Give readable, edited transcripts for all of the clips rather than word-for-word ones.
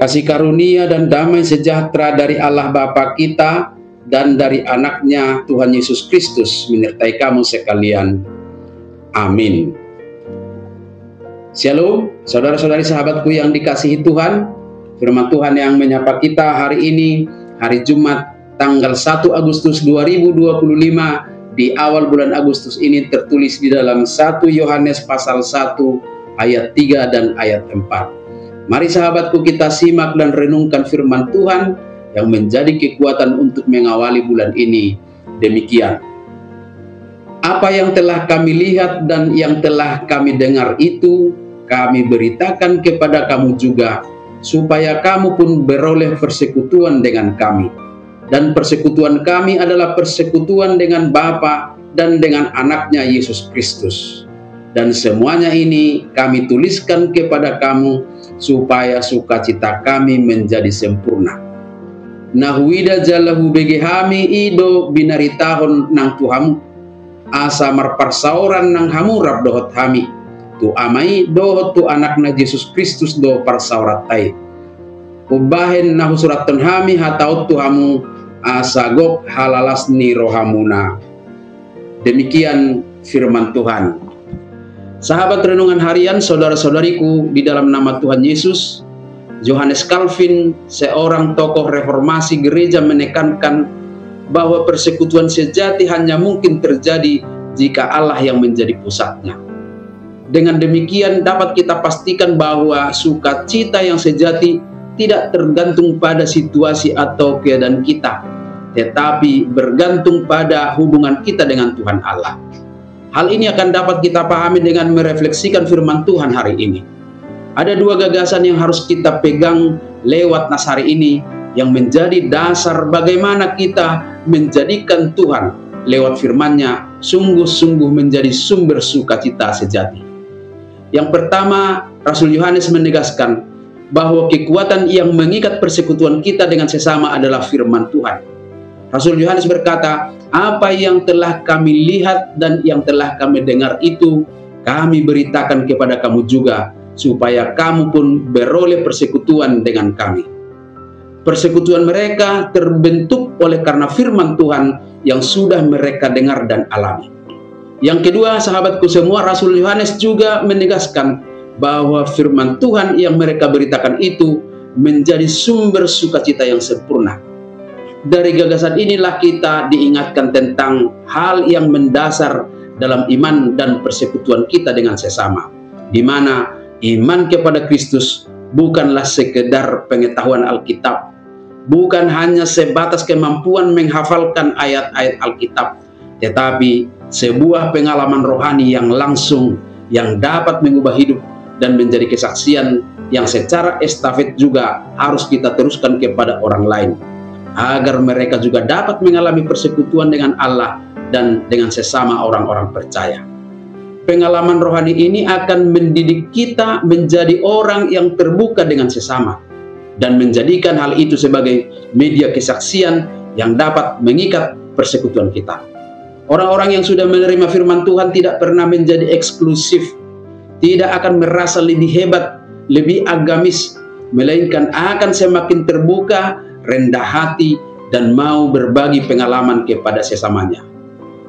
Kasih karunia dan damai sejahtera dari Allah Bapa kita dan dari anaknya Tuhan Yesus Kristus menyertai kamu sekalian. Amin. Shalom, saudara-saudari sahabatku yang dikasihi Tuhan. Firman Tuhan yang menyapa kita hari ini, hari Jumat, tanggal 1 Agustus 2025. Di awal bulan Agustus ini tertulis di dalam 1 Yohanes pasal 1 ayat 3 dan ayat 4. Mari sahabatku kita simak dan renungkan firman Tuhan yang menjadi kekuatan untuk mengawali bulan ini. Demikian. Apa yang telah kami lihat dan yang telah kami dengar itu, kami beritakan kepada kamu juga, supaya kamu pun beroleh persekutuan dengan kami. Dan persekutuan kami adalah persekutuan dengan Bapa dan dengan anaknya Yesus Kristus. Dan semuanya ini kami tuliskan kepada kamu, supaya sukacita kami menjadi sempurna. Nahuida jalahu bege hami ido binaritahon nang tuhamu, asa marparsauran nang hamurab dohot hami, tu amai dohot tu anakna Yesus Kristus do parsauratai. Ubahen nahu suratan hami hataut tuhamu, asa gok halalasni rohamuna. Demikian firman Tuhan. Sahabat renungan harian, saudara-saudariku di dalam nama Tuhan Yesus, Johannes Calvin, seorang tokoh reformasi gereja, menekankan bahwa persekutuan sejati hanya mungkin terjadi jika Allah yang menjadi pusatnya. Dengan demikian dapat kita pastikan bahwa sukacita yang sejati tidak tergantung pada situasi atau keadaan kita, tetapi bergantung pada hubungan kita dengan Tuhan Allah. Hal ini akan dapat kita pahami dengan merefleksikan firman Tuhan hari ini. Ada dua gagasan yang harus kita pegang lewat nas hari ini, yang menjadi dasar bagaimana kita menjadikan Tuhan lewat firman-Nya sungguh-sungguh menjadi sumber sukacita sejati. Yang pertama, Rasul Yohanes menegaskan bahwa kekuatan yang mengikat persekutuan kita dengan sesama adalah firman Tuhan. Rasul Yohanes berkata, apa yang telah kami lihat dan yang telah kami dengar itu, kami beritakan kepada kamu juga, supaya kamu pun beroleh persekutuan dengan kami. Persekutuan mereka terbentuk oleh karena firman Tuhan yang sudah mereka dengar dan alami. Yang kedua, sahabatku semua, Rasul Yohanes juga menegaskan bahwa firman Tuhan yang mereka beritakan itu menjadi sumber sukacita yang sempurna. Dari gagasan inilah kita diingatkan tentang hal yang mendasar dalam iman dan persekutuan kita dengan sesama, di mana iman kepada Kristus bukanlah sekedar pengetahuan Alkitab, bukan hanya sebatas kemampuan menghafalkan ayat-ayat Alkitab, tetapi sebuah pengalaman rohani yang langsung, yang dapat mengubah hidup dan menjadi kesaksian yang secara estafet juga harus kita teruskan kepada orang lain, agar mereka juga dapat mengalami persekutuan dengan Allah dan dengan sesama orang-orang percaya. Pengalaman rohani ini akan mendidik kita menjadi orang yang terbuka dengan sesama, dan menjadikan hal itu sebagai media kesaksian yang dapat mengikat persekutuan kita. Orang-orang yang sudah menerima firman Tuhan tidak pernah menjadi eksklusif, tidak akan merasa lebih hebat, lebih agamis, melainkan akan semakin terbuka, rendah hati, dan mau berbagi pengalaman kepada sesamanya.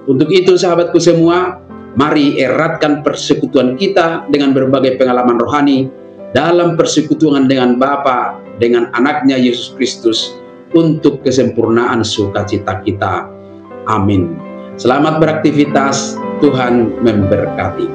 Untuk itu sahabatku semua, mari eratkan persekutuan kita dengan berbagai pengalaman rohani dalam persekutuan dengan Bapa, dengan anaknya Yesus Kristus, untuk kesempurnaan sukacita kita. Amin. Selamat beraktivitas, Tuhan memberkati.